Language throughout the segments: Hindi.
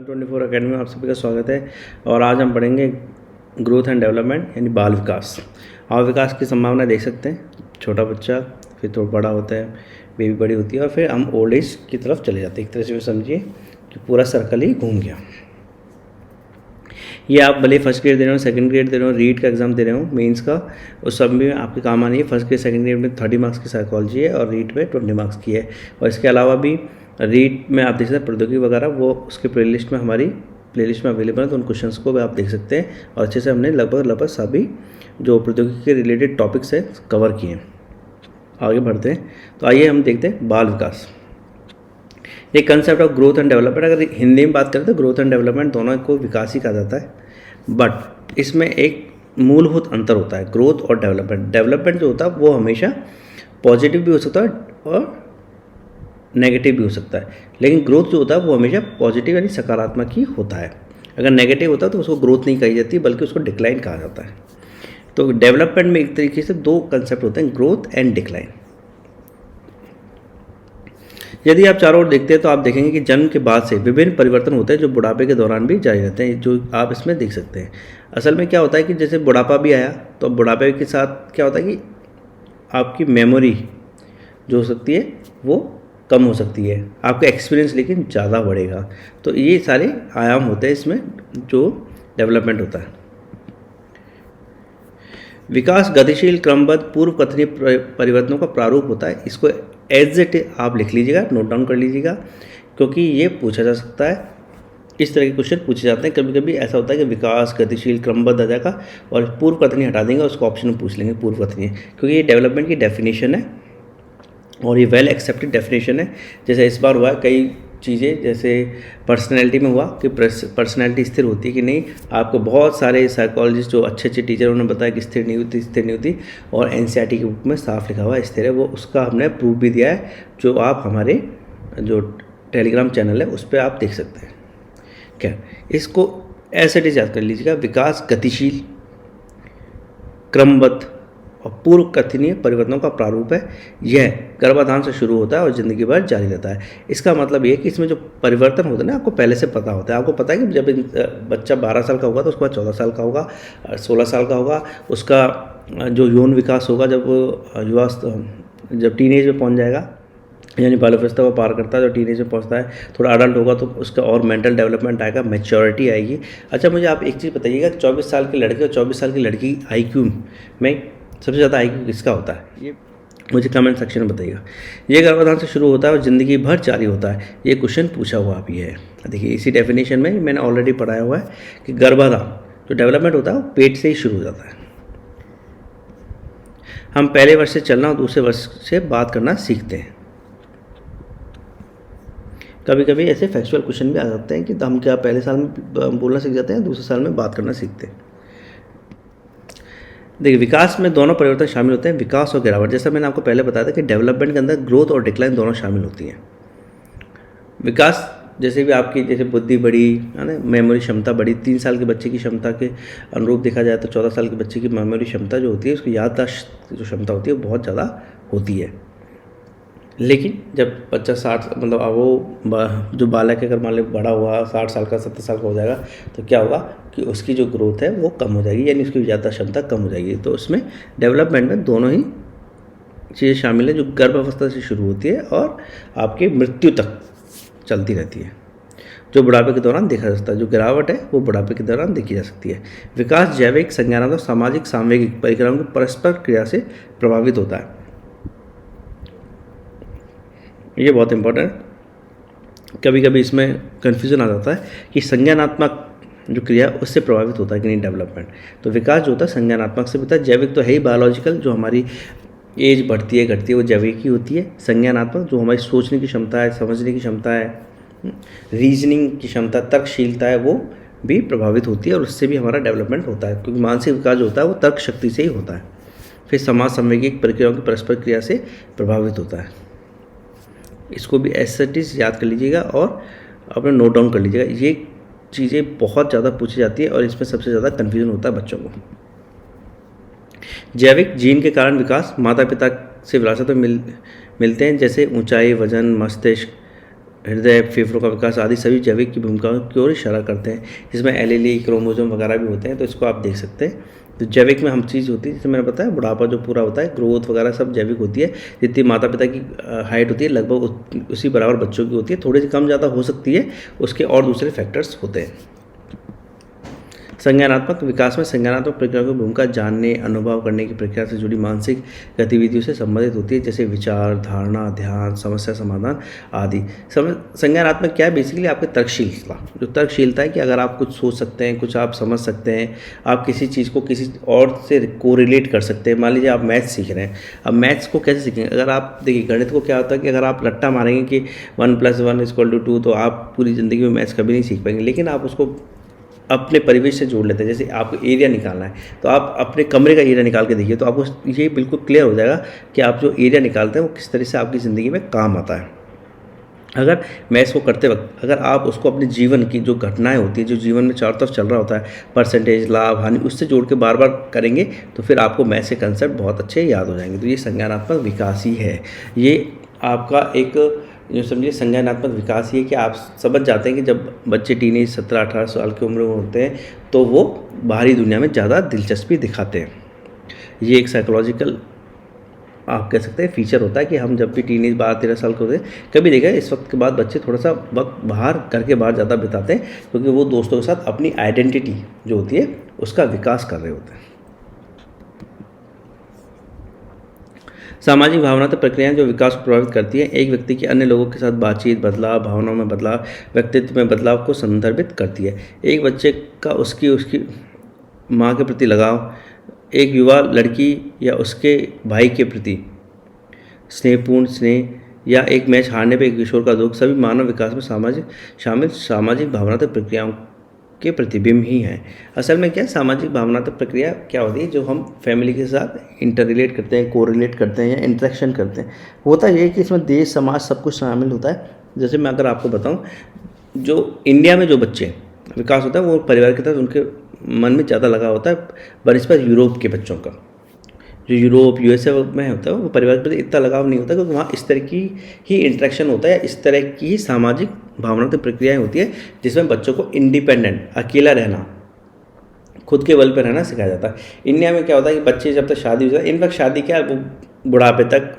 124 अकेडमी में आप सभी का स्वागत है। और आज हम पढ़ेंगे ग्रोथ एंड डेवलपमेंट यानी बाल विकास। बाल विकास की संभावना देख सकते हैं, छोटा बच्चा फिर थोड़ा बड़ा होता है, बेबी बड़ी होती है और फिर हम ओल्ड एज की तरफ चले जाते हैं। एक तरह से समझिए कि पूरा सर्कल ही घूम गया। ये आप भले फर्स्ट ग्रेड दे रहे हो, सेकंड ग्रेड दे रहे हो, रीड का एग्जाम दे रहे हो, मेंस का, उस सब में आपके काम आनी है। फर्स्ट ग्रेड सेकंड ग्रेड में 30 मार्क्स की साइकोलॉजी है और रीड में 20 मार्क्स की है। और इसके अलावा भी रीड में आप देख सकते हैं प्रौद्योगिकी वगैरह, वो उसके प्लेलिस्ट में हमारी प्लेलिस्ट में अवेलेबल है, तो उन क्वेश्चंस को भी आप देख सकते हैं। और अच्छे से हमने लगभग सभी जो प्रौद्योगिकी के रिलेटेड टॉपिक्स है कवर किए हैं। आगे बढ़ते हैं, तो आइए हम देखते हैं बाल विकास। ये concept of growth and development, अगर हिंदी में बात करें तो ग्रोथ एंड डेवलपमेंट दोनों को विकास ही कहा जाता है, बट इसमें एक मूलभूत अंतर होता है ग्रोथ और डेवलपमेंट। डेवलपमेंट जो होता है वो हमेशा पॉजिटिव भी हो सकता है और नेगेटिव भी हो सकता है, लेकिन ग्रोथ जो होता है वो हमेशा पॉजिटिव यानी सकारात्मक ही होता है। अगर नेगेटिव होता है तो उसको ग्रोथ नहीं कही जाती, बल्कि उसको डिक्लाइन कहा जाता है। तो डेवलपमेंट में एक तरीके से दो कंसेप्ट होते हैं, ग्रोथ एंड डिक्लाइन। यदि आप चारों ओर देखते हैं तो आप देखेंगे कि जन्म के बाद से विभिन्न परिवर्तन होते हैं जो बुढ़ापे के दौरान भी जारी रहते हैं, जो आप इसमें देख सकते हैं। असल में क्या होता है कि जैसे बुढ़ापा भी आया तो बुढ़ापे के साथ क्या होता है कि आपकी मेमोरी जो हो सकती है वो कम हो सकती है, आपका एक्सपीरियंस लेकिन ज़्यादा बढ़ेगा। तो ये सारे आयाम होते हैं इसमें जो डेवलपमेंट होता है। विकास गतिशील क्रमबद्ध पूर्व कथनीय परिवर्तनों का प्रारूप होता है। इसको एज इट आप लिख लीजिएगा, नोट डाउन कर लीजिएगा, क्योंकि ये पूछा जा सकता है। इस तरह के क्वेश्चन पूछे जाते हैं। कभी कभी ऐसा होता है कि विकास गतिशील क्रमबद्ध आ जाएगा और पूर्व कथनीय हटा देंगे, उसको ऑप्शन में पूछ लेंगे पूर्व कथनीय, क्योंकि ये डेवलपमेंट की डेफिनेशन है और ये वेल एक्सेप्टेड डेफिनेशन है। जैसे इस बार हुआ है कई चीज़ें, जैसे पर्सनैलिटी में हुआ कि पर्सनैलिटी स्थिर होती है कि नहीं। आपको बहुत सारे साइकोलॉजिस्ट जो अच्छे अच्छे उन्होंने बताया कि स्थिर नहीं होती, और एनसीईआरटी की बुक में साफ लिखा हुआ है स्थिर है। वो उसका हमने प्रूफ भी दिया है, जो आप हमारे जो टेलीग्राम चैनल है उस पर आप देख सकते हैं। क्या इसको ऐसे याद कर लीजिएगा, विकास गतिशील क्रमबद्ध और पूर्व कथनीय परिवर्तनों का प्रारूप है। यह गर्भाधान से शुरू होता है और ज़िंदगी भर जारी रहता है। इसका मतलब ये है कि इसमें जो परिवर्तन होता है ना, आपको पहले से पता होता है। आपको पता है कि जब बच्चा 12 साल का होगा तो उसके बाद 14 साल का होगा, 16 साल का होगा, उसका जो यौन विकास होगा जब टीनेज में पहुँच जाएगा, यानी बाल्यावस्था को पार करता है, जो टीनेज में पहुंचता है, थोड़ा अडल्ट होगा तो उसका और मेंटल डेवलपमेंट आएगा, मैच्योरिटी आएगी। अच्छा, मुझे आप एक चीज़ बताइएगा, 24 साल के लड़के और 24 साल की लड़की IQ में सबसे ज़्यादा IQ किसका होता है? ये मुझे कमेंट सेक्शन में बताइएगा। ये गर्भाधान से शुरू होता है और ज़िंदगी भर जारी होता है। ये क्वेश्चन पूछा हुआ भी है। देखिए, इसी डेफिनेशन में मैंने ऑलरेडी पढ़ाया हुआ है कि गर्भाधान जो डेवलपमेंट होता है वो पेट से ही शुरू हो जाता है। हम पहले वर्ष से चलना और दूसरे वर्ष से बात करना सीखते हैं। कभी कभी ऐसे फैक्चुअल क्वेश्चन भी आ जाते हैं कि हम क्या पहले साल में बोलना सीख जाते हैं, दूसरे साल में बात करना सीखते हैं। देखिए, विकास में दोनों परिवर्तन शामिल होते हैं, विकास और गिरावट। जैसा मैंने आपको पहले बताया था कि डेवलपमेंट के अंदर ग्रोथ और डिक्लाइन दोनों शामिल होती हैं। विकास जैसे भी आपकी जैसे बुद्धि बढ़ी है ना, मेमोरी क्षमता बढ़ी। 3 साल के बच्चे की क्षमता के अनुरूप देखा जाए तो 14 साल के बच्चे की मेमोरी क्षमता जो होती है, उसकी याददाश्त जो क्षमता होती है वो बहुत ज़्यादा होती है। लेकिन जब बच्चा 60 मतलब वो जो बालक है, अगर मान लो बड़ा हुआ 60 साल का 70 साल का हो जाएगा, तो क्या होगा कि उसकी जो ग्रोथ है वो कम हो जाएगी, यानी उसकी याददाश्त क्षमता कम हो जाएगी। तो उसमें डेवलपमेंट में दोनों ही चीज़ें शामिल है, जो गर्भावस्था से शुरू होती है और आपकी मृत्यु तक चलती रहती है, जो बुढ़ापे के दौरान देखा जा सकता है। जो गिरावट है वो बुढ़ापे के दौरान देखी जा सकती है। विकास जैविक, संज्ञानात्मक, सामाजिक, सांवेगिक परिक्रियाओं की परस्पर क्रिया से प्रभावित होता है। ये बहुत इंपॉर्टेंट है। कभी कभी इसमें कन्फ्यूज़न आ जाता है कि संज्ञानात्मक जो क्रिया उससे प्रभावित होता है कि नहीं डेवलपमेंट। तो विकास जो होता है संज्ञानात्मक से होता है। जैविक तो है ही, बायोलॉजिकल, जो हमारी एज बढ़ती है घटती है वो जैविक ही होती है। संज्ञानात्मक जो हमारी सोचने की क्षमता है, समझने की क्षमता है, रीजनिंग की क्षमता, तर्कशीलता है, वो भी प्रभावित होती है और उससे भी हमारा डेवलपमेंट होता है, क्योंकि मानसिक विकास जो होता है वो तर्क शक्ति से ही होता है। फिर समाज संवेगिक प्रक्रियाओं की परस्पर क्रिया से प्रभावित होता है। इसको भी एसएटीज याद कर लीजिएगा और अपने नोट डाउन कर लीजिएगा। ये चीज़ें बहुत ज़्यादा पूछी जाती है और इसमें सबसे ज़्यादा कन्फ्यूजन होता है बच्चों को। जैविक जीन के कारण विकास माता पिता से विरासत में मिलते हैं, जैसे ऊंचाई, वजन, मस्तिष्क, हृदय, फेफड़ों का विकास आदि सभी जैविक की भूमिकाओं की ओर इशारा करते हैं, जिसमें एलीली, क्रोमोसोम वगैरह भी होते हैं। तो इसको आप देख सकते हैं। तो जैविक में हम चीज़ होती है, जैसे मैंने बताया बुढ़ापा जो पूरा होता है, ग्रोथ वगैरह सब जैविक होती है। जितनी माता पिता की हाइट होती है लगभग उसी बराबर बच्चों की होती है, थोड़ी सी कम ज़्यादा हो सकती है, उसके और दूसरे फैक्टर्स होते हैं। संज्ञानात्मक विकास में संज्ञानात्मक प्रक्रिया की भूमिका जानने, अनुभव करने की प्रक्रिया से जुड़ी मानसिक गतिविधियों से संबंधित होती है, जैसे विचार, धारणा, ध्यान, समस्या समाधान आदि। संज्ञानात्मक क्या है? बेसिकली आपकी तर्कशीलता, जो तर्कशीलता है कि अगर आप कुछ सोच सकते हैं, कुछ आप समझ सकते हैं, आप किसी चीज़ को किसी और से कोरिलेट कर सकते हैं। मान लीजिए आप मैथ्स सीख रहे हैं, अब मैथ्स को कैसे सीखेंगे? अगर आप देखिए गणित को क्या होता है कि अगर आप रट्टा मारेंगे कि 1 + 1 = 2, तो आप पूरी ज़िंदगी में मैथ्स कभी नहीं सीख पाएंगे। लेकिन आप उसको अपने परिवेश से जोड़ लेते हैं। जैसे आपको एरिया निकालना है, तो आप अपने कमरे का एरिया निकाल के देखिए, तो आपको ये बिल्कुल क्लियर हो जाएगा कि आप जो एरिया निकालते हैं वो किस तरह से आपकी ज़िंदगी में काम आता है। अगर मैथ्स को करते वक्त अगर आप उसको अपने जीवन की जो घटनाएं होती हैं, जो जीवन में चारों तरफ चल रहा होता है, परसेंटेज, लाभ, हानि, उससे जोड़ के बार बार करेंगे, तो फिर आपको मैथ्स के कंसेप्ट बहुत अच्छे याद हो जाएंगे। तो ये संज्ञानात्मक विकास ही है। ये आपका एक जो समझिए संज्ञानात्मक विकास ये कि आप समझ जाते हैं कि जब बच्चे टीनेज 17-18 साल की उम्र में होते हैं, तो वो बाहरी दुनिया में ज़्यादा दिलचस्पी दिखाते हैं। ये एक साइकोलॉजिकल आप कह सकते हैं फीचर होता है कि हम जब भी टीनेज 12-13 साल के होते हैं, कभी देखा इस वक्त के बाद बच्चे थोड़ा सा वक्त बाहर घर के बाहर ज़्यादा बिताते हैं, क्योंकि वो दोस्तों के साथ अपनी आइडेंटिटी जो होती है उसका विकास कर रहे होते हैं। सामाजिक भावनात्मक प्रक्रियाएं जो विकास को प्रभावित करती हैं, एक व्यक्ति की अन्य लोगों के साथ बातचीत, बदलाव, भावनाओं में बदलाव, व्यक्तित्व में बदलाव को संदर्भित करती है। एक बच्चे का उसकी माँ के प्रति लगाव, एक युवा लड़की या उसके भाई के प्रति स्नेहपूर्ण स्नेह, या एक मैच हारने पर एक किशोर का दुख, सभी मानव विकास में शामिल सामाजिक भावनात्मक प्रक्रियाओं के प्रतिबिंब ही हैं। असल में क्या सामाजिक भावनात्मक प्रक्रिया क्या होती है? जो हम फैमिली के साथ इंटर रिलेट करते हैं, कोरिलेट करते हैं या इंटरेक्शन करते हैं, होता ये है कि इसमें देश, समाज सब कुछ शामिल होता है। जैसे मैं अगर आपको बताऊं, जो इंडिया में जो बच्चे विकास होता है वो परिवार के तहत उनके मन में ज़्यादा लगा होता है बनिस्बत यूरोप के बच्चों का। जो यूरोप, यूएसए में होता है वो परिवार के प्रति इतना लगाव नहीं होता, क्योंकि वहाँ इस तरह की ही इंटरेक्शन होता है, इस तरह की ही सामाजिक भावनात्मक प्रक्रियाएं होती है, जिसमें बच्चों को इंडिपेंडेंट, अकेला रहना, खुद के बल पर रहना सिखाया जाता है। इंडिया में क्या होता है कि बच्चे जब तक शादी हो जाए, इनफैक्ट शादी क्या वो बुढ़ापे तक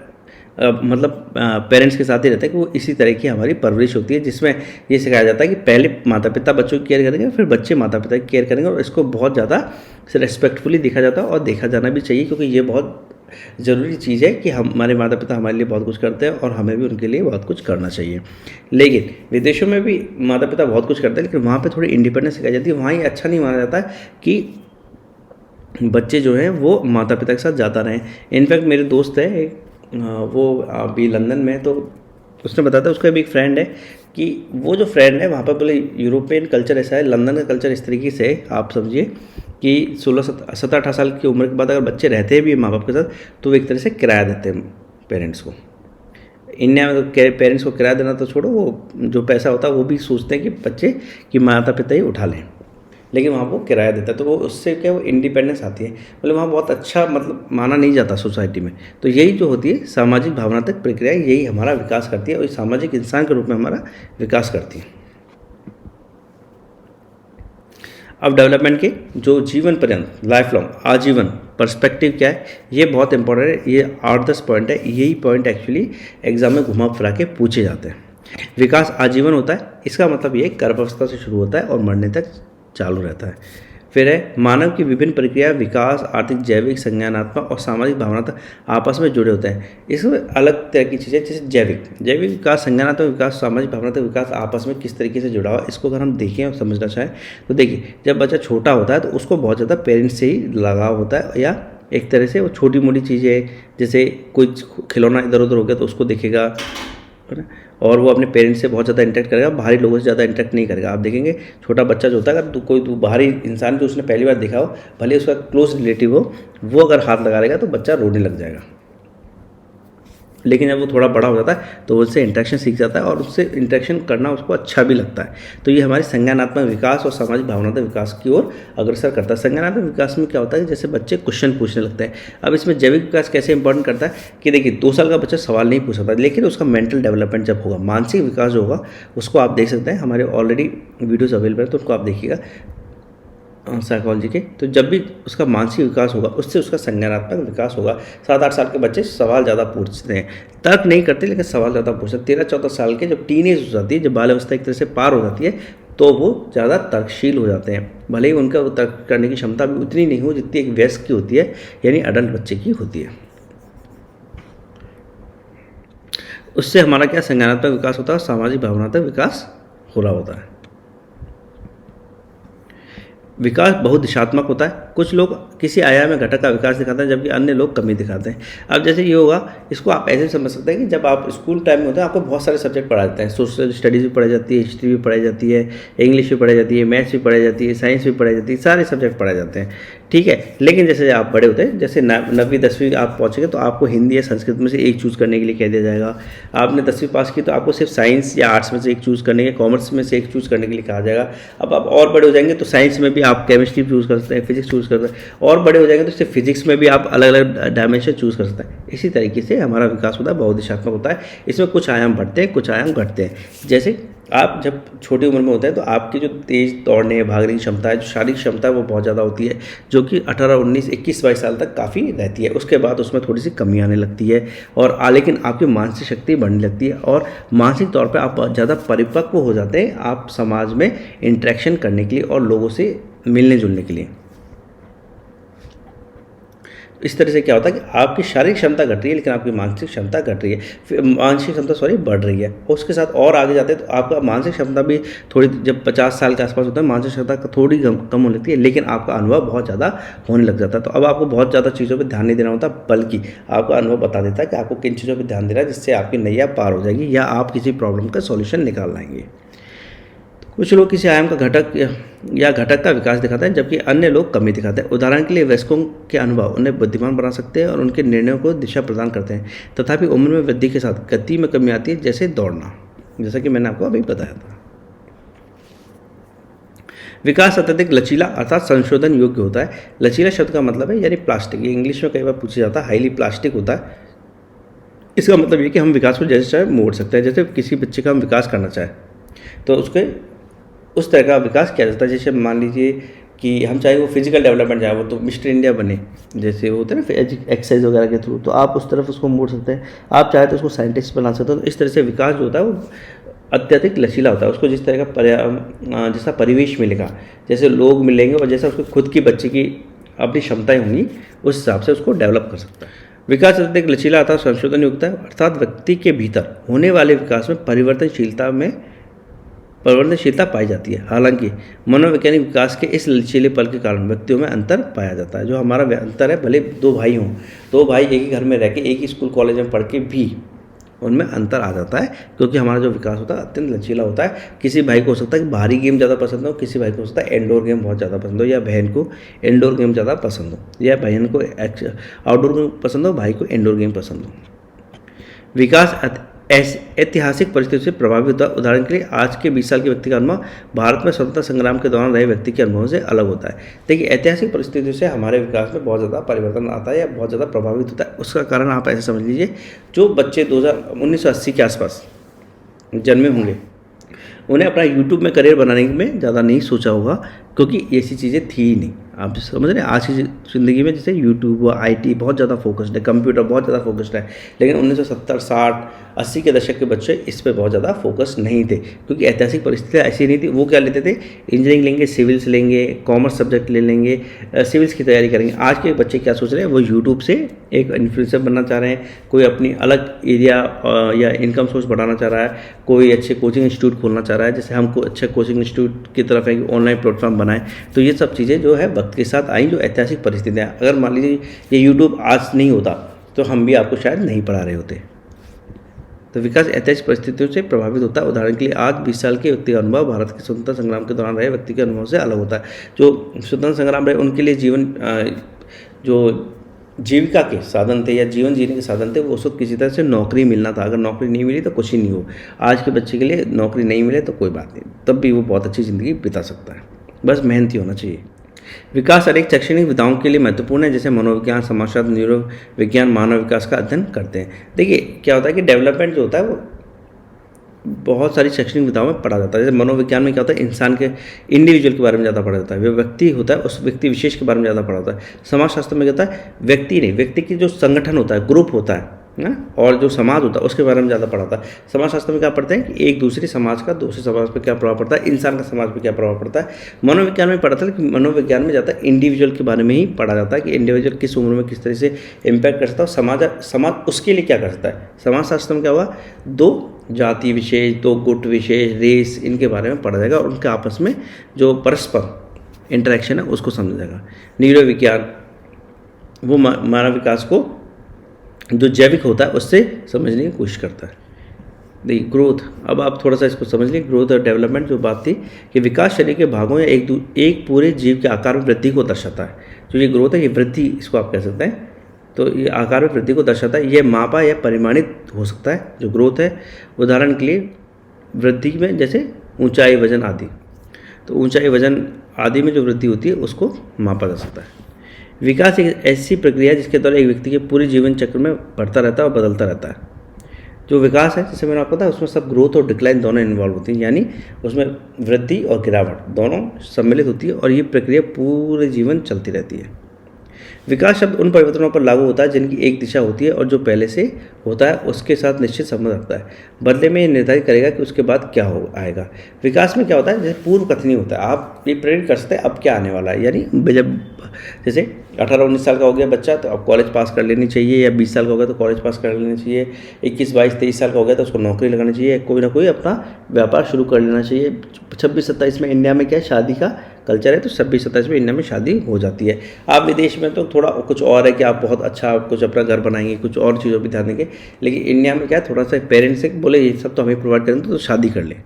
मतलब पेरेंट्स के साथ ही रहते हैं, कि वो इसी तरह की हमारी परवरिश होती है, जिसमें ये सिखाया जाता है कि पहले माता पिता बच्चों की केयर करेंगे, फिर बच्चे माता पिता की केयर करेंगे, और इसको बहुत ज़्यादा रिस्पेक्टफुली देखा जाता है और देखा जाना भी चाहिए, क्योंकि ये बहुत ज़रूरी चीज़ है कि हमारे माता पिता हमारे लिए बहुत कुछ करते हैं और हमें भी उनके लिए बहुत कुछ करना चाहिए। लेकिन विदेशों में भी माता पिता बहुत कुछ करते हैं, लेकिन वहाँ पे थोड़ी इंडिपेंडेंस सिखाई जाती है। वहाँ ये अच्छा नहीं माना जाता है कि बच्चे जो हैं वो माता पिता के साथ ज़्यादा रहें। इनफैक्ट मेरे दोस्त है एक, वो अभी लंदन में, तो उसने बताया था उसका भी एक फ्रेंड है कि वो जो फ्रेंड है वहाँ पर बोले यूरोपियन कल्चर ऐसा है, लंदन का कल्चर इस तरीके से है, आप समझिए कि 16-17-18 साल की उम्र के बाद अगर बच्चे रहते हैं भी माँ बाप के साथ, तो वो एक तरह से किराया देते हैं पेरेंट्स को। इंडिया में तो पेरेंट्स को किराया देना तो छोड़ो, वो जो पैसा होता है वो भी सोचते हैं कि बच्चे कि माता पिता ही उठा लें, लेकिन वहाँ वो किराया देता है, तो वो उससे क्या वो इंडिपेंडेंस आती है। मतलब वहाँ बहुत अच्छा मतलब माना नहीं जाता सोसाइटी में। तो यही जो होती है सामाजिक भावनात्मक प्रक्रिया, यही हमारा विकास करती है और सामाजिक इंसान के रूप में हमारा विकास करती है। अब डेवलपमेंट के जो जीवन पर्यंत, लाइफ लॉन्ग, आजीवन पर्सपेक्टिव क्या है, ये बहुत इंपॉर्टेंट है। ये 8-10 पॉइंट है, यही पॉइंट एक्चुअली एग्जाम में घुमा फिरा के पूछे जाते हैं। विकास आजीवन होता है, इसका मतलब ये गर्भावस्था से शुरू होता है और मरने तक चालू रहता है। फिर है मानव की विभिन्न प्रक्रिया, विकास, आर्थिक, जैविक, संज्ञानात्मक और सामाजिक भावनात्मक आपस में जुड़े होते हैं। इसमें अलग तरह की चीज़ें, जैसे जैविक विकास, संज्ञानात्मक विकास, सामाजिक भावनात्मक विकास आपस में किस तरीके से जुड़ा हुआ है, इसको अगर हम देखें और समझना चाहें तो देखिए, जब बच्चा छोटा होता है तो उसको बहुत ज़्यादा पेरेंट्स से ही लगाव होता है, या एक तरह से वो छोटी मोटी चीज़ें, जैसे कोई खिलौना इधर उधर हो गया तो उसको देखेगा, और वो अपने पेरेंट्स से बहुत ज़्यादा इंटरेक्ट करेगा, बाहरी लोगों से ज़्यादा इंटरेक्ट नहीं करेगा। आप देखेंगे छोटा बच्चा जो होता है, अगर कोई बाहरी इंसान जो उसने पहली बार देखा हो, भले उसका क्लोज रिलेटिव हो, वो अगर हाथ लगा लेगा तो बच्चा रोने लग जाएगा। लेकिन जब वो थोड़ा बड़ा हो जाता है तो उससे इंटरेक्शन सीख जाता है और उससे इंटरेक्शन करना उसको अच्छा भी लगता है। तो ये हमारे संज्ञानात्मक विकास और सामाजिक भावनात्मक विकास की ओर अग्रसर करता है। संज्ञानात्मक विकास में क्या होता है कि जैसे बच्चे क्वेश्चन पूछने लगते हैं। अब इसमें जैविक विकास कैसे इंपॉर्टेंट करता है कि देखिए 2 साल का बच्चा सवाल नहीं पूछ सकता, लेकिन उसका मेंटल डेवलपमेंट जब होगा, मानसिक विकास जो होगा उसको आप देख सकते हैं। हमारे ऑलरेडी वीडियोज़ अवेलेबल है तो उनको आप देखिएगा साइकोलॉजी के। तो जब भी उसका मानसिक विकास होगा उससे उसका संज्ञानात्मक विकास होगा। 7-8 साल के बच्चे सवाल ज़्यादा पूछते हैं, तर्क नहीं करते लेकिन सवाल ज़्यादा पूछते हैं। 13-14 साल के जब टीनेज हो जाती है, जब बाल अवस्था एक तरह से पार हो जाती है, तो वो ज़्यादा तर्कशील हो जाते हैं। भले ही उनका तर्क करने की क्षमता भी उतनी नहीं हो जितनी एक वयस्क की होती है, यानी अडल्ट बच्चे की होती है। उससे हमारा क्या संज्ञानात्मक विकास होता है, सामाजिक भावनात्मक विकास हो रहा होता है। विकास बहुत दिशात्मक होता है। कुछ लोग किसी आयाम में घटक का विकास दिखाते हैं जबकि अन्य लोग कमी दिखाते हैं। अब जैसे ये होगा, इसको आप ऐसे समझ सकते हैं कि जब आप स्कूल टाइम में होते हैं आपको बहुत सारे सब्जेक्ट पढ़ाए जाते हैं। सोशल स्टडीज़ भी पढ़ाई जाती है, हिस्ट्री भी पढ़ाई जाती है, इंग्लिश भी पढ़ाई जाती है, मैथ्स भी पढ़ाई जाती है, साइंस भी पढ़ाई जाती है, सारे सब्जेक्ट पढ़ाए जाते हैं, ठीक है। लेकिन जैसे आप बड़े होते हैं, जैसे 9वीं 10वीं आप पहुँचेंगे तो आपको हिंदी या संस्कृत में से एक चूज़ करने के लिए कह दिया जाएगा। आपने 10वीं पास की तो आपको सिर्फ साइंस या आर्ट्स में से एक चूज़ करने के, कॉमर्स में से एक चूज़ करने के लिए कहा जाएगा। अब आप और बड़े हो जाएंगे तो साइंस में भी आप केमिस्ट्री चूज़ कर सकते हैं, फिजिक्स चूज़ कर सकते हैं, और बड़े हो जाएंगे तो सिर्फ फिजिक्स में भी आप अलग अलग डायमेंशन चूज़ कर सकते हैं। इसी तरीके से हमारा विकास होता है, बहुदिशात्मक होता है। इसमें कुछ आयाम बढ़ते हैं, कुछ आयाम घटते हैं। जैसे आप जब छोटी उम्र में होते हैं तो आपकी जो तेज़ दौड़ने भागने की क्षमता है, जो शारीरिक क्षमता है, वो बहुत ज़्यादा होती है, जो कि 18, 19, 21, 22 साल तक काफ़ी रहती है। उसके बाद उसमें थोड़ी सी कमी आने लगती है और लेकिन आपकी मानसिक शक्ति बढ़ने लगती है और मानसिक तौर पे आप ज़्यादा परिपक्व हो जाते हैं, आप समाज में इंटरेक्शन करने के लिए और लोगों से मिलने जुलने के लिए। इस तरह से क्या होता है कि आपकी शारीरिक क्षमता घट रही है लेकिन आपकी मानसिक क्षमता घट रही है, फिर मानसिक क्षमता बढ़ रही है। उसके साथ और आगे जाते हैं तो आपका मानसिक क्षमता भी थोड़ी, जब 50 साल के आसपास होता है मानसिक क्षमता थोड़ी कम होने लगती है, लेकिन आपका अनुभव बहुत ज़्यादा होने लग जाता है। तो अब आपको बहुत ज़्यादा चीज़ों पर ध्यान नहीं देना होता, बल्कि आपका अनुभव बता देता है कि आपको किन चीज़ों पर ध्यान देना है जिससे आपकी नैया पार हो जाएगी या आप किसी प्रॉब्लम का सॉल्यूशन निकाल लाएंगे। कुछ लोग किसी आयाम का घटक का विकास दिखाते हैं जबकि अन्य लोग कमी दिखाते हैं। उदाहरण के लिए वयस्कों के अनुभव उन्हें बुद्धिमान बना सकते हैं और उनके निर्णयों को दिशा प्रदान करते हैं। तथापि उम्र में वृद्धि के साथ गति में कमी आती है, जैसे दौड़ना, जैसा कि मैंने आपको अभी बताया था। विकास अत्यधिक लचीला अर्थात संशोधन योग्य होता है। लचीला शब्द का मतलब है यानी प्लास्टिक, ये इंग्लिश में कई बार पूछा जाता है, हाईली प्लास्टिक होता है। इसका मतलब ये कि हम विकास को जैसे चाहे मोड़ सकते हैं। जैसे किसी बच्चे का हम विकास करना चाहें तो उसके उस तरह का विकास किया जाता है। जैसे मान लीजिए कि हम चाहे वो फिजिकल डेवलपमेंट चाहे वो तो मिस्टर इंडिया बने, जैसे वो होता है ना एक्सरसाइज वगैरह के थ्रू, तो आप उस तरफ उसको मोड़ सकते हैं। आप चाहे तो उसको साइंटिस्ट बना सकते हो। तो इस तरह से विकास जो होता है वो अत्यधिक लचीला होता है। उसको जिस तरह का जैसा परिवेश मिलेगा, जैसे लोग मिलेंगे और जैसा उसको खुद की बच्चे की अपनी क्षमताएँ होंगी, उस हिसाब से उसको डेवलप कर सकता है। विकास अत्यधिक लचीला अर्थात संशोधन युक्त है, अर्थात व्यक्ति के भीतर होने वाले विकास में परिवर्तनशीलता पाई जाती है। हालांकि मनोवैज्ञानिक विकास के इस लचीले पल के कारण व्यक्तियों में अंतर पाया जाता है। जो हमारा अंतर है, भले 2 भाई हों, 2 भाई एक ही घर में रह के एक ही स्कूल कॉलेज में पढ़ के भी उनमें अंतर आ जाता है, क्योंकि हमारा जो विकास होता है अत्यंत लचीला होता है। किसी भाई को हो सकता है कि बाहरी गेम ज़्यादा पसंद हो, किसी भाई को हो सकता है इंडोर गेम बहुत ज़्यादा पसंद हो, या बहन को इंडोर गेम ज़्यादा पसंद हो, या बहन को आउटडोर गेम पसंद हो, भाई को इंडोर गेम पसंद हो। विकास ऐतिहासिक परिस्थितियों से प्रभावित होता है। उदाहरण के लिए आज के 20 साल के व्यक्ति का अनुभव भारत में स्वतंत्रता संग्राम के दौरान रहे व्यक्ति के अनुभव से अलग होता है। देखिए, ऐतिहासिक परिस्थितियों से हमारे विकास में बहुत ज़्यादा परिवर्तन आता है या बहुत ज़्यादा प्रभावित होता है। उसका कारण आप ऐसे समझ लीजिए, जो बच्चे 1980 के आसपास जन्मे होंगे उन्हें अपना यूट्यूब में करियर बनाने में ज़्यादा नहीं सोचा होगा, क्योंकि ऐसी चीज़ें थी ही नहीं। आप समझ रहे हैं, आज की ज़िंदगी में जैसे यूट्यूब व IT बहुत ज़्यादा फोकस्ड है, कंप्यूटर बहुत ज़्यादा फोकस्ड है, लेकिन 1970, 60, 80 के दशक के बच्चे इस पे बहुत ज़्यादा फोकस नहीं थे, क्योंकि ऐतिहासिक परिस्थितियाँ ऐसी नहीं थी। वो क्या लेते थे, इंजीनियरिंग लेंगे, सिविल्स लेंगे, कॉमर्स सब्जेक्ट ले लेंगे, सिविल्स की तैयारी करेंगे। आज के बच्चे क्या सोच रहे हैं, वो यूट्यूब से एक इन्फ्लुएंसर बनना चाह रहे हैं, कोई अपनी अलग एरिया या इनकम सोर्स बढ़ाना चाह रहा है, कोई अच्छे कोचिंग इंस्टीट्यूट खोलना चाह रहा है। जैसे हमको अच्छे कोचिंग इंस्टीट्यूट की तरफ है कि ऑनलाइन प्लेटफॉर्म बनाएं। तो ये सब चीज़ें जो है वक्त के साथ आई, जो ऐतिहासिक परिस्थितियाँ। अगर मान लीजिए ये यूट्यूब आज नहीं होता तो हम भी आपको शायद नहीं पढ़ा रहे होते। तो विकास ऐतिहासिक परिस्थितियों से प्रभावित होता है। उदाहरण के लिए आज 20 साल के व्यक्ति का अनुभव भारत के स्वतंत्रता संग्राम के दौरान रहे व्यक्ति के अनुभव से अलग होता है। जो स्वतंत्रता संग्राम रहे उनके लिए जीवन जो जीविका के साधन थे या जीवन जीने के साधन थे, वो उस वक्त किसी तरह से नौकरी मिलना था। अगर नौकरी नहीं मिली तो कुछ ही नहीं हो। आज के बच्चे के लिए नौकरी नहीं मिले तो कोई बात नहीं, तब भी वो बहुत अच्छी ज़िंदगी बिता सकता है, बस मेहनती होना चाहिए। विकास अनेक शैक्षणिक विधाओं के लिए महत्वपूर्ण है, जैसे मनोविज्ञान, समाजशास्त्र, न्यूरोविज्ञान, मानव विकास का अध्ययन करते हैं। देखिए क्या होता है कि डेवलपमेंट जो होता है वो बहुत सारी शैक्षणिक विधाओं में पढ़ा जाता है। जैसे मनोविज्ञान में क्या होता है, इंसान के इंडिविजुअल के बारे में ज़्यादा पढ़ा जाता है, जो व्यक्ति होता है उस व्यक्ति विशेष के बारे में ज़्यादा पढ़ा जाता है। समाजशास्त्र में क्या होता है, व्यक्ति नहीं, व्यक्ति की जो संगठन होता है, ग्रुप होता है ना, और जो समाज होता है उसके बारे में ज़्यादा पढ़ा होता है। समाजशास्त्र में क्या पढ़ते हैं कि एक दूसरे समाज का दूसरे समाज पर क्या प्रभाव पड़ता है, इंसान का समाज पर क्या प्रभाव पड़ता है। मनोविज्ञान में पढ़ा था कि मनोविज्ञान में ज़्यादा इंडिविजुअल के बारे में ही पढ़ा जाता है कि इंडिविजुअल किस उम्र में किस तरह से इम्पैक्ट कर सकता है, समाज उसके लिए क्या कर सकता है। समाजशास्त्र में क्या हुआ, दो जाति विशेष, दो गुट विशेष, रेस, इनके बारे में पढ़ा जाएगा और उनके आपस में जो परस्पर इंटरेक्शन है उसको समझा जाएगा। न्यूरोविज्ञान वो मानव विकास को जो जैविक होता है उससे समझने की कोशिश करता है। देखिए ग्रोथ, अब आप थोड़ा सा इसको समझ लीजिए। ग्रोथ और डेवलपमेंट जो बात थी कि विकास शरीर के भागों या एक पूरे जीव के आकार में वृद्धि को दर्शाता है। जो ये ग्रोथ है ये वृद्धि, इसको आप कह सकते हैं, तो ये आकार में वृद्धि को दर्शाता है। ये मापा या परिमाणित हो सकता है जो ग्रोथ है। उदाहरण के लिए वृद्धि में जैसे ऊंचाई, वजन आदि, तो ऊंचाई, वजन आदि में जो वृद्धि होती है उसको मापा जा सकता है। विकास एक ऐसी प्रक्रिया है जिसके द्वारा एक व्यक्ति के पूरे जीवन चक्र में बढ़ता रहता है और बदलता रहता है। जो विकास है, जैसे मैंने आपको बताया, उसमें सब ग्रोथ और डिक्लाइन दोनों इन्वॉल्व होती हैं, यानी उसमें वृद्धि और गिरावट दोनों सम्मिलित होती है और ये प्रक्रिया पूरे जीवन चलती रहती है। विकास शब्द उन परिवर्तनों पर लागू होता है जिनकी एक दिशा होती है और जो पहले से होता है उसके साथ निश्चित संबंध रखता है। बदले में ये निर्धारित करेगा कि उसके बाद क्या हो आएगा। विकास में क्या होता है, जैसे पूर्व कथनी होता है, आप ये प्रेरित कर सकते हैं अब क्या आने वाला है। यानी जब जैसे 18-19 साल का हो गया बच्चा तो अब कॉलेज पास कर लेनी चाहिए, या 20 साल का हो गया तो कॉलेज पास कर लेना चाहिए, 21-22-23 साल का हो गया तो उसको नौकरी लगानी चाहिए, कोई ना कोई अपना व्यापार शुरू कर लेना चाहिए। 26-27 में इंडिया में क्या है, शादी का कल्चर है, तो 26-27 में इंडिया में शादी हो जाती है। आप विदेश में तो थोड़ा कुछ और है कि आप बहुत अच्छा कुछ अपना घर बनाएंगे, कुछ और चीज़ों पर ध्यान देंगे, लेकिन इंडिया में क्या है, थोड़ा सा पेरेंट्स से बोले ये सब तो हमें प्रोवाइड करेंगे तो शादी कर लें,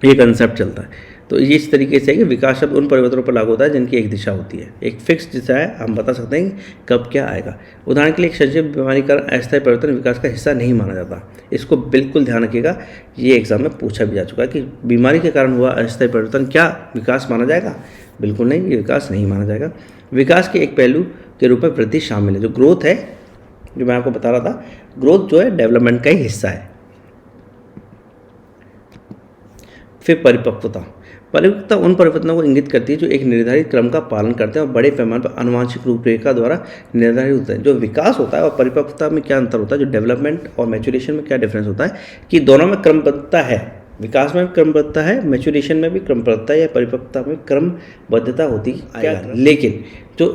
ये कंसेप्ट चलता है। तो ये इस तरीके से है कि विकास शब्द उन परिवर्तनों पर लागू होता है जिनकी एक दिशा होती है, एक फिक्स दिशा है, हम बता सकते हैं कब क्या आएगा। उदाहरण के लिए एक संक्षिप्त बीमारी का अस्थायी परिवर्तन विकास का हिस्सा नहीं माना जाता। इसको बिल्कुल ध्यान रखिएगा, ये एग्जाम में पूछा भी जा चुका है कि बीमारी के कारण हुआ अस्थायी परिवर्तन क्या विकास माना जाएगा? बिल्कुल नहीं, ये विकास नहीं माना जाएगा। विकास के एक पहलू के रूप में वृद्धि शामिल है। जो ग्रोथ है, जो मैं आपको बता रहा था, ग्रोथ जो है डेवलपमेंट का ही हिस्सा है। फिर परिपक्वता उन परिवर्तनों को इंगित करती है जो एक निर्धारित क्रम का पालन करते हैं और बड़े पैमाने पर आनुवांशिक रूपरेखा द्वारा निर्धारित होते हैं। जो विकास होता है और परिपक्वता में क्या अंतर होता है, जो डेवलपमेंट और मैच्योरेशन में क्या डिफरेंस होता है कि दोनों में क्रमबद्धता है। विकास में भी क्रमबद्धता है, मैच्योरेशन में भी क्रमबद्धता या परिपक्वता में क्रमबद्धता होती है। लेकिन जो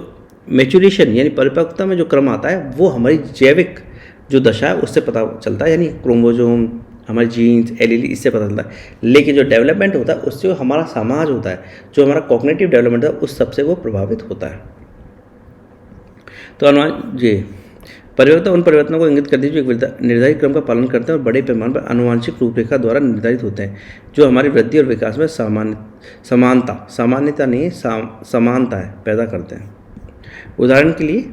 मैच्योरेशन यानी परिपक्वता में जो क्रम आता है वो हमारी जैविक जो दशा है उससे पता चलता है, यानी क्रोमोसोम, हमारे जीन्स, एलील, इससे पता चलता है। लेकिन जो डेवलपमेंट होता है उससे जो हमारा समाज होता है, जो हमारा कॉग्निटिव डेवलपमेंट है, उस सबसे वो प्रभावित होता है। तो परिवर्तन उन परिवर्तनों को इंगित करती है जो एक निर्धारित क्रम का पालन करते हैं और बड़े पैमाने पर आनुवांशिक रूपरेखा द्वारा निर्धारित होते हैं, जो हमारी वृद्धि और विकास में सामान्यता नहीं समानता है पैदा करते हैं। उदाहरण के लिए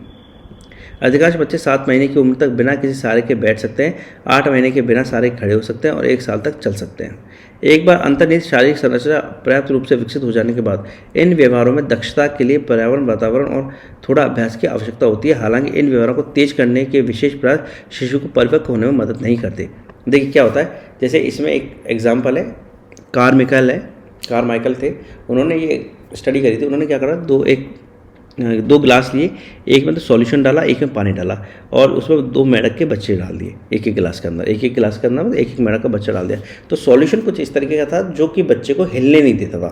अधिकांश बच्चे 7 महीने की उम्र तक बिना किसी सहारे के बैठ सकते हैं, 8 महीने के बिना सहारे खड़े हो सकते हैं और 1 साल तक चल सकते हैं। एक बार अंतर्निहित शारीरिक संरचना पर्याप्त रूप से विकसित हो जाने के बाद इन व्यवहारों में दक्षता के लिए पर्यावरण, वातावरण और थोड़ा अभ्यास की आवश्यकता होती है। हालांकि इन व्यवहारों को तेज करने के विशेष प्रयास शिशु को परिपक्व होने में मदद नहीं करते। देखिए क्या होता है, जैसे इसमें एक एग्जाम्पल है, कारमाइकल थे, उन्होंने ये स्टडी करी थी। उन्होंने क्या करा, दो गिलास लिए, एक में तो सॉल्यूशन डाला, एक में पानी डाला और उसमें 2 मेंढक के बच्चे डाल दिए एक एक गिलास के अंदर, एक मेंढक का बच्चा डाल दिया। तो सॉल्यूशन कुछ इस तरीके का था जो कि बच्चे को हिलने नहीं देता था,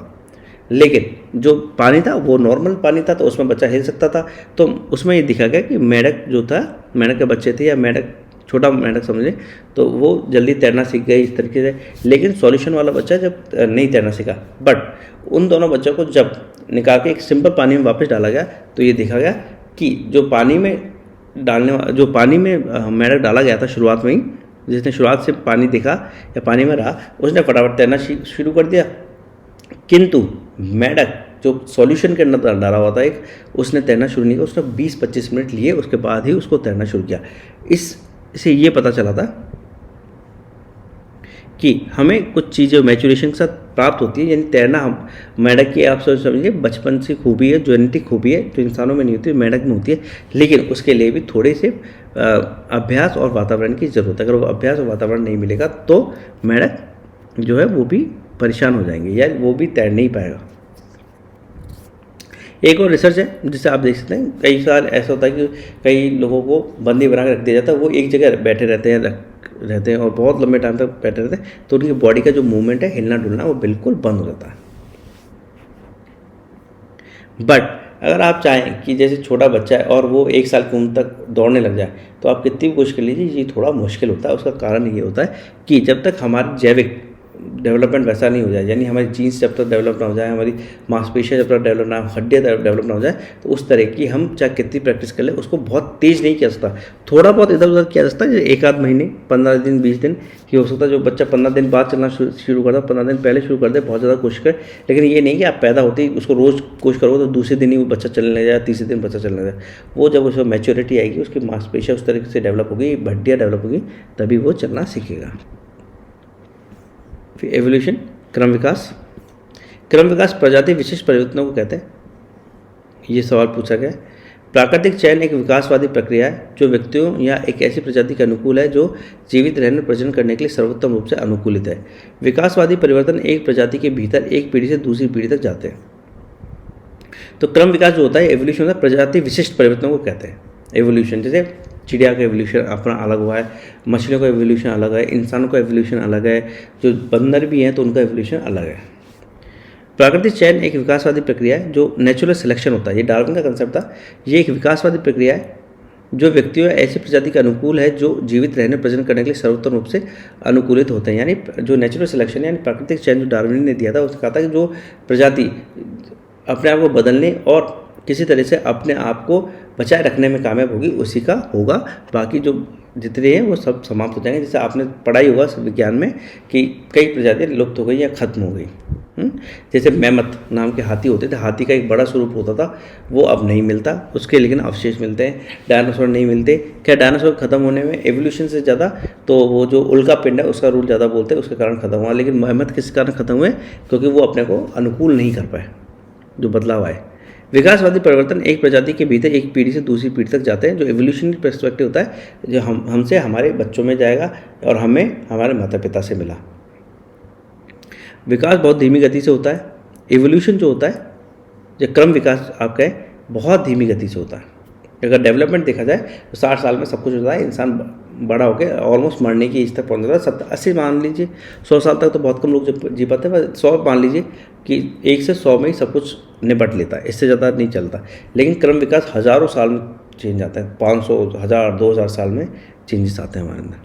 लेकिन जो पानी था वो नॉर्मल पानी था, तो उसमें बच्चा हिल सकता था। तो उसमें ये दिखा गया कि मेंढक जो था, मेंढक के बच्चे थे या छोटा मेंढक समझे, तो वो जल्दी तैरना सीख गए इस तरीके से। लेकिन सॉल्यूशन वाला बच्चा जब नहीं तैरना सीखा, बट उन दोनों बच्चों को जब निकाल के एक सिंपल पानी में वापस डाला गया तो ये देखा गया कि जो पानी में मेंढक डाला गया था शुरुआत में ही, जिसने शुरुआत से पानी देखा या पानी में रहा, उसने फटाफट तैरना शुरू कर दिया। किंतु मेंढक जो सॉल्यूशन के अंदर डाला हुआ था एक, उसने तैरना शुरू नहीं किया, उसने 20-25 मिनट लिए, उसके बाद ही उसको तैरना शुरू किया। इससे ये पता चला था कि हमें कुछ चीज़ें मैच्योरेशन के साथ प्राप्त होती है, यानी तैरना हम मेंढक की आप सोच समझिए बचपन से खूबी है, जेनेटिक खूबी है, जो इंसानों में नहीं होती मेंढक में होती है, लेकिन उसके लिए भी थोड़े से अभ्यास और वातावरण की ज़रूरत है। अगर वो अभ्यास और वातावरण नहीं मिलेगा तो मेंढक जो है वो भी परेशान हो जाएंगे या वो भी तैर नहीं पाएगा। एक और रिसर्च है जिसे आप देख सकते हैं, कई साल ऐसा होता है कि कई लोगों को बंदी बना के रख दिया जाता है, वो एक जगह बैठे रहते हैं और बहुत लंबे टाइम तक बैठे रहते हैं, तो उनकी बॉडी का जो मूवमेंट है, हिलना डुलना, वो बिल्कुल बंद हो जाता है। बट अगर आप चाहें कि जैसे छोटा बच्चा है और वो 1 साल की उम्र तक दौड़ने लग जाए, तो आप कितनी भी कोशिश कर लीजिए, ये थोड़ा मुश्किल होता है। उसका कारण ये होता है कि जब तक हमारी जैविक डेवलपमेंट वैसा नहीं हो जाए, यानी हमारी जीन्स जब तक डेवलप ना हो जाए, हमारी मांसपेशियाँ जब तक डेवलप ना, हड्डियाँ डेवलप ना हो जाए, तो उस तरह की हम चाहे कितनी प्रैक्टिस कर ले, उसको बहुत तेज़ नहीं किया सकता, थोड़ा बहुत इधर उधर किया जा सकता है। 1 आध महीने, 15 दिन, 20 दिन ही हो सकता है। जो बच्चा 15 दिन बाद चलना शुरू करता है, 15 दिन पहले शुरू कर दे, बहुत ज़्यादा कोशिश करे, लेकिन ये नहीं कि आप पैदा होते ही उसको रोज़ कोशिश करोगे तो दूसरे दिन ही वो बच्चा चलने लग जाए, तीसरे दिन बच्चा चलने लग जाए। वो जब उसमें मैच्योरिटी आएगी, उसकी मांसपेशियाँ उस तरीके से डेवलप होगी, हड्डियाँ डेवलप होगी, तभी वो चलना सीखेगा। फिर एवोल्यूशन, क्रम विकास। क्रम विकास प्रजाति विशिष्ट परिवर्तनों को कहते हैं। ये सवाल पूछा गया। प्राकृतिक चयन एक विकासवादी प्रक्रिया है जो व्यक्तियों या एक ऐसी प्रजाति के अनुकूल है जो जीवित रहने और प्रजनन करने के लिए सर्वोत्तम रूप से अनुकूलित है। विकासवादी परिवर्तन एक प्रजाति के भीतर एक पीढ़ी से दूसरी पीढ़ी तक जाते हैं। तो क्रम विकास जो होता है, एवोल्यूशन होता है, प्रजाति विशिष्ट परिवर्तनों को कहते हैं। एवोल्यूशन जैसे चिड़िया का एवोल्यूशन अपना अलग हुआ है, मछलियों का एवोल्यूशन अलग है, इंसानों का एवोल्यूशन अलग है, जो बंदर भी हैं तो उनका एवोल्यूशन अलग है। प्राकृतिक चयन एक विकासवादी प्रक्रिया है जो नेचुरल सिलेक्शन होता है, ये डार्विन का कंसेप्ट था। ये एक विकासवादी प्रक्रिया है जो व्यक्तियों या ऐसी प्रजाति के अनुकूल है जो जीवित रहने प्रजनन करने के लिए सर्वोत्तम रूप से अनुकूलित होते हैं। यानी जो नेचुरल सिलेक्शन यानी प्राकृतिक चयन जो डार्विन ने दिया था, उसने कहा था कि जो प्रजाति अपने आप को बदलने और किसी तरह से अपने आप को बचाए रखने में कामयाब होगी, उसी का होगा। बाकी जो जितने हैं वो सब समाप्त हो जाएंगे। जैसे आपने पढ़ाई होगा विज्ञान में कि कई प्रजातियाँ लुप्त हो गई या खत्म हो गई। जैसे मैमथ नाम के हाथी होते थे, हाथी का एक बड़ा स्वरूप होता था, वो अब नहीं मिलता, उसके लेकिन अवशेष मिलते हैं। डायनासोर नहीं मिलते। क्या डायनासोर खत्म होने में एवोल्यूशन से ज़्यादा तो वो जो उल्का पिंड है उसका रूल ज़्यादा बोलते हैं, उसके कारण खत्म हुआ। लेकिन मैमथ किस कारण खत्म हुए? क्योंकि वो अपने को अनुकूल नहीं कर पाए, जो बदलाव आए। विकासवादी परिवर्तन एक प्रजाति के भीतर एक पीढ़ी से दूसरी पीढ़ी तक जाते हैं। जो एवोल्यूशनरी पर्सपेक्टिव होता है, जो हमसे हमारे बच्चों में जाएगा और हमें हमारे माता पिता से मिला। विकास बहुत धीमी गति से होता है। एवोल्यूशन जो होता है, जो क्रम विकास आप कहें, बहुत धीमी गति से होता है। अगर डेवलपमेंट देखा जाए तो 60 साल में सब कुछ होता है, इंसान बड़ा होकर ऑलमोस्ट मरने की इस तक पहुँच जाता है। 70-80 मान लीजिए, 100 साल तक तो बहुत कम लोग जी पाते हैं, 100 मान लीजिए कि 1 से 100 में ही सब कुछ निपट लेता है, इससे ज़्यादा नहीं चलता। लेकिन क्रम विकास हज़ारों साल में चेंज आता है, 500, 1000, 2000 साल में चेंजेस आते हैं हमारे अंदर।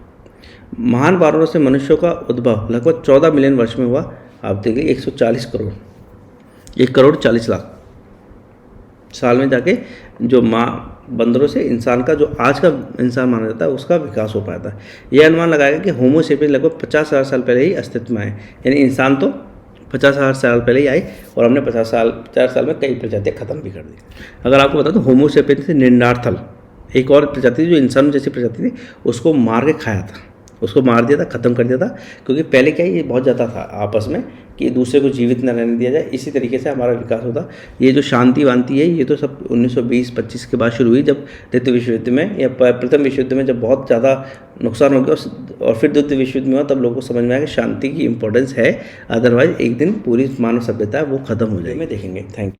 महान वानरों से मनुष्यों का उद्भव लगभग 14 मिलियन वर्ष में हुआ। आप देखिए 140 करोड़, 1 करोड़ 40 लाख साल में जाके जो बंदरों से इंसान का, जो आज का इंसान माना जाता है, उसका विकास हो पाया था। यह अनुमान लगाएगा कि होमो सेपियंस लगभग 50,000 साल पहले ही अस्तित्व में आए। यानी इंसान तो 50,000 साल पहले ही आए और हमने 50 साल में कई प्रजातियाँ खत्म भी कर दी। अगर आपको बता तो होमो सेपियंस से निंडार्थल एक और प्रजाति जो इंसान जैसी प्रजाति थी, उसको मार के खाया था, उसको मार दिया था, ख़त्म कर दिया था। क्योंकि पहले क्या ये बहुत ज़्यादा था आपस में कि दूसरे को जीवित न रहने दिया जाए। इसी तरीके से हमारा विकास होता। ये जो शांति वांति है, ये तो सब 1920-25 के बाद शुरू हुई, जब द्वितीय विश्व युद्ध में या प्रथम विश्व युद्ध में जब बहुत ज़्यादा नुकसान हो गया और फिर द्वितीय विश्व युद्ध में हुआ, तब लोगों को समझ में आया कि शांति की इंपॉर्टेंस है। अदरवाइज एक दिन पूरी मानव सभ्यता वो खत्म हो जाएगी। देखेंगे। Thank you.